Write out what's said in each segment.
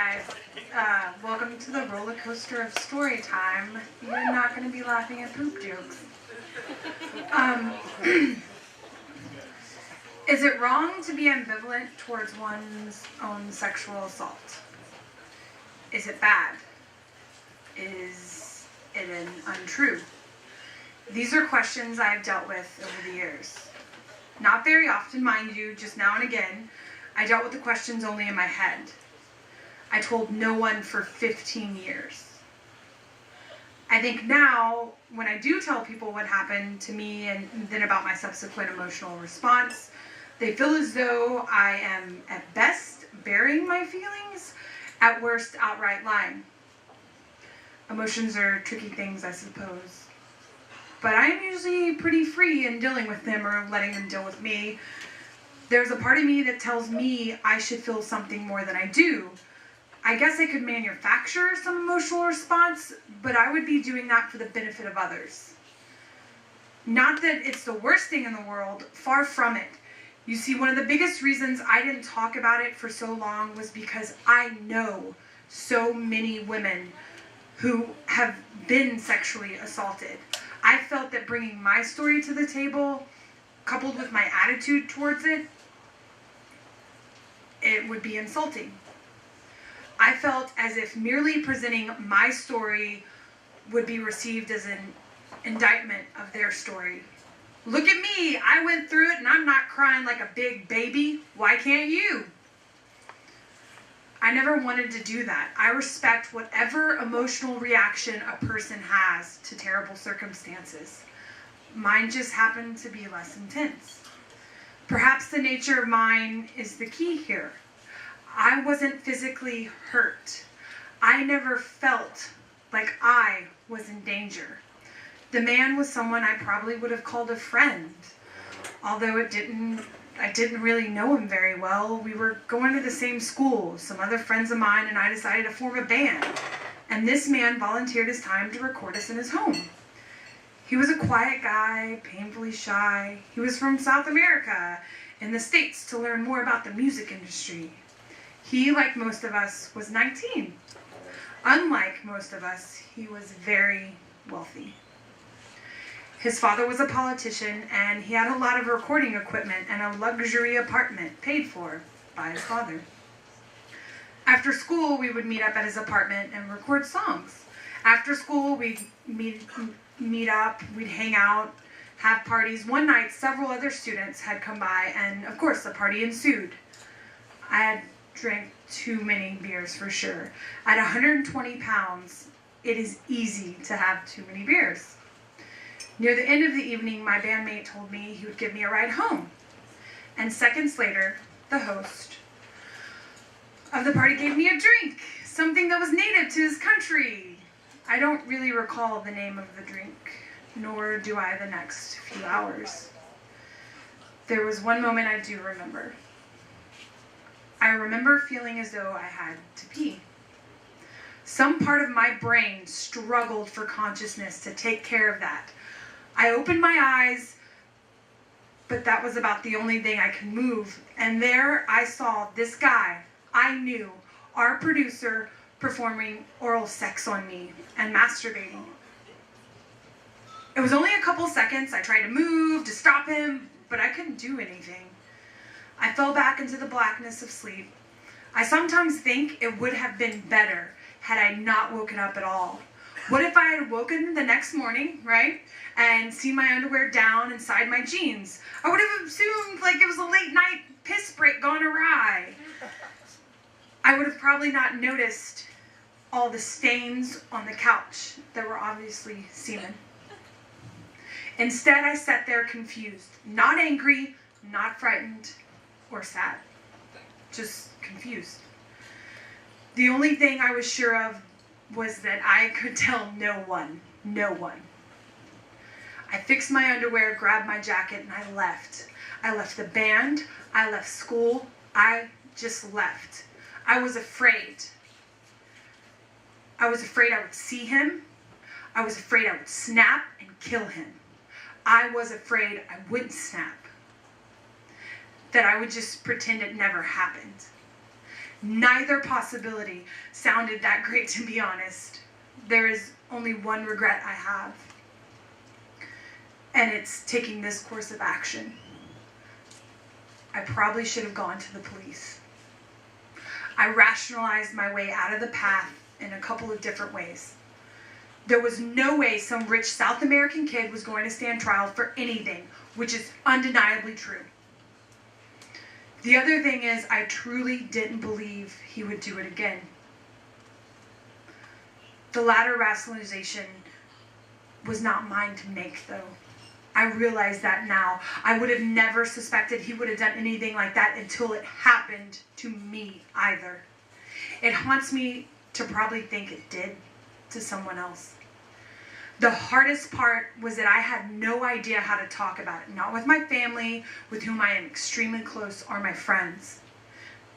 guys. Welcome to the roller coaster of story time. You're not going to be laughing at poop jokes. Is it wrong to be ambivalent towards one's own sexual assault? Is it bad? Is it untrue? These are questions I have dealt with over the years. Not very often, mind you, just now and again. I dealt with the questions only in my head. I told no one for 15 years. I think now, when I do tell people what happened to me and then about my subsequent emotional response, they feel as though I am, at best, burying my feelings, at worst, outright lying. Emotions are tricky things, I suppose. But I am usually pretty free in dealing with them or letting them deal with me. There's a part of me that tells me I should feel something more than I do. I guess I could manufacture some emotional response, but I would be doing that for the benefit of others. Not that it's the worst thing in the world, far from it. You see, one of the biggest reasons I didn't talk about it for so long was because I know so many women who have been sexually assaulted. I felt that bringing my story to the table, coupled with my attitude towards it, it would be insulting. I felt as if merely presenting my story would be received as an indictment of their story. Look at me, I went through it and I'm not crying like a big baby. Why can't you? I never wanted to do that. I respect whatever emotional reaction a person has to terrible circumstances. Mine just happened to be less intense. Perhaps the nature of mine is the key here. I wasn't physically hurt. I never felt like I was in danger. The man was someone I probably would have called a friend, although I didn't really know him very well. We were going to the same school, some other friends of mine, and I decided to form a band. And this man volunteered his time to record us in his home. He was a quiet guy, painfully shy. He was from South America, in the States, to learn more about the music industry. He, like most of us, was 19. Unlike most of us, he was very wealthy. His father was a politician, and he had a lot of recording equipment and a luxury apartment paid for by his father. After school, we would meet up at his apartment and record songs. After school, we'd meet up, we'd hang out, have parties. One night, several other students had come by, and of course, the party ensued. I had drank too many beers for sure. At 120 pounds, it is easy to have too many beers. Near the end of the evening, my bandmate told me he would give me a ride home. And seconds later, the host of the party gave me a drink, something that was native to his country. I don't really recall the name of the drink, nor do I the next few hours. There was one moment I do remember. I remember feeling as though I had to pee. Some part of my brain struggled for consciousness to take care of that. I opened my eyes, but that was about the only thing I could move. And there I saw this guy I knew, our producer, performing oral sex on me and masturbating. It was only a couple seconds. I tried to move, to stop him, but I couldn't do anything. I fell back into the blackness of sleep. I sometimes think it would have been better had I not woken up at all. What if I had woken the next morning, right, and seen my underwear down inside my jeans? I would have assumed like it was a late night piss break gone awry. I would have probably not noticed all the stains on the couch that were obviously semen. Instead, I sat there confused, not angry, not frightened, or sad, just confused. The only thing I was sure of was that I could tell no one. I fixed my underwear, grabbed my jacket, and I left. I left the band, I left school, I just left. I was afraid. I was afraid I would see him. I was afraid I would snap and kill him. I was afraid I wouldn't snap. That I would just pretend it never happened. Neither possibility sounded that great, to be honest. There is only one regret I have, and it's taking this course of action. I probably should have gone to the police. I rationalized my way out of the path in a couple of different ways. There was no way some rich South American kid was going to stand trial for anything, which is undeniably true. The other thing is, I truly didn't believe he would do it again. The latter rationalization was not mine to make, though. I realize that now. I would have never suspected he would have done anything like that until it happened to me either. It haunts me to probably think it did to someone else. The hardest part was that I had no idea how to talk about it. Not with my family, with whom I am extremely close, or my friends.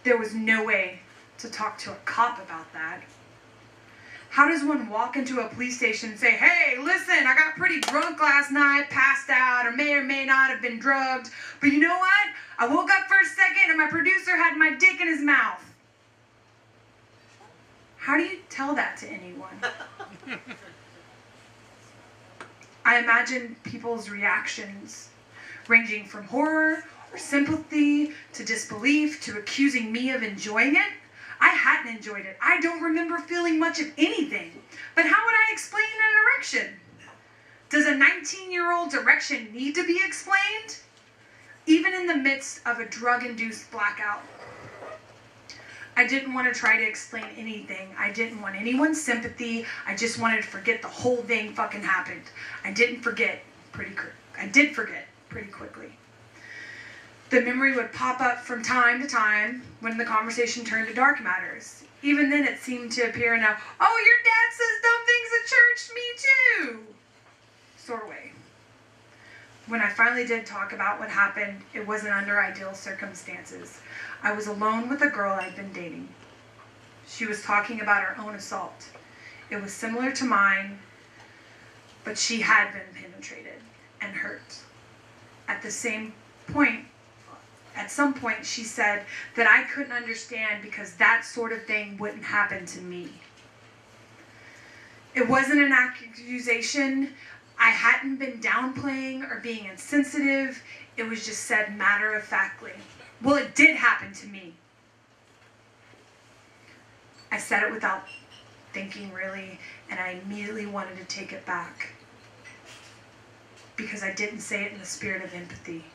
There was no way to talk to a cop about that. How does one walk into a police station and say, hey, listen, I got pretty drunk last night, passed out, or may not have been drugged, but you know what? I woke up for a second and my producer had my dick in his mouth. How do you tell that to anyone? I imagine people's reactions, ranging from horror or sympathy to disbelief to accusing me of enjoying it. I hadn't enjoyed it. I don't remember feeling much of anything. But how would I explain an erection? Does a 19-year-old's erection need to be explained? Even in the midst of a drug-induced blackout. I didn't want to try to explain anything. I didn't want anyone's sympathy. I just wanted to forget the whole thing fucking happened. I did forget pretty quickly. The memory would pop up from time to time when the conversation turned to dark matters. Even then it seemed to appear in a, oh, your dad says dumb things at church, me too, sort of way. When I finally did talk about what happened, it wasn't under ideal circumstances. I was alone with a girl I'd been dating. She was talking about her own assault. It was similar to mine, but she had been penetrated and hurt. At some point, she said that I couldn't understand because that sort of thing wouldn't happen to me. It wasn't an accusation. I hadn't been downplaying or being insensitive. It was just said matter-of-factly. Well, it did happen to me. I said it without thinking, really, and I immediately wanted to take it back. Because I didn't say it in the spirit of empathy.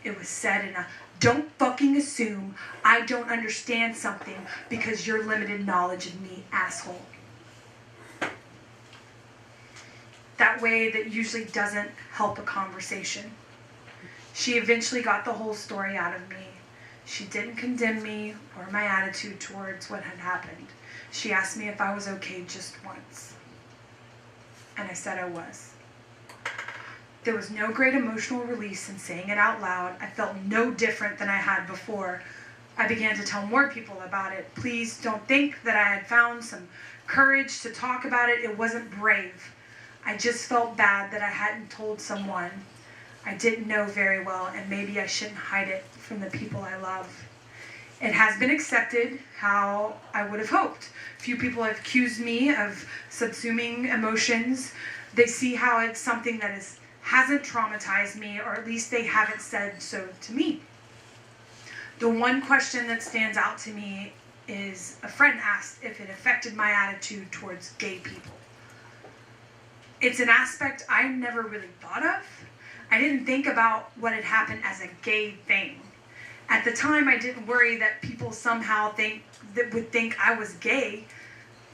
It was said in a, don't fucking assume I don't understand something because your limited knowledge of me, asshole. That way that usually doesn't help a conversation. She eventually got the whole story out of me. She didn't condemn me or my attitude towards what had happened. She asked me if I was okay just once. And I said I was. There was no great emotional release in saying it out loud. I felt no different than I had before. I began to tell more people about it. Please don't think that I had found some courage to talk about it. It wasn't brave. I just felt bad that I hadn't told someone I didn't know very well, and maybe I shouldn't hide it from the people I love. It has been accepted how I would have hoped. Few people have accused me of subsuming emotions. They see how it's something that hasn't traumatized me, or at least they haven't said so to me. The one question that stands out to me is a friend asked if it affected my attitude towards gay people. It's an aspect I never really thought of. I didn't think about what had happened as a gay thing. At the time, I didn't worry that people somehow would think I was gay,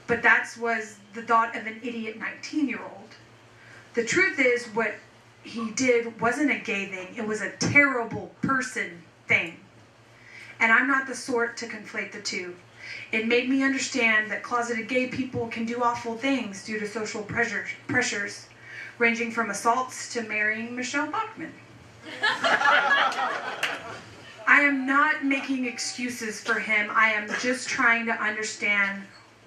but that was the thought of an idiot 19-year-old. The truth is, what he did wasn't a gay thing. It was a terrible person thing. And I'm not the sort to conflate the two. It made me understand that closeted gay people can do awful things due to social pressures, ranging from assaults to marrying Michelle Bachmann. I am not making excuses for him. I am just trying to understand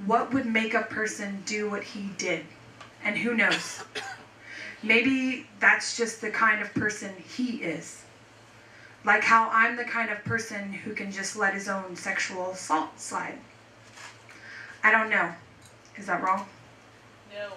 what would make a person do what he did. And who knows? Maybe that's just the kind of person he is. Like how I'm the kind of person who can just let his own sexual assault slide. I don't know. Is that wrong? No.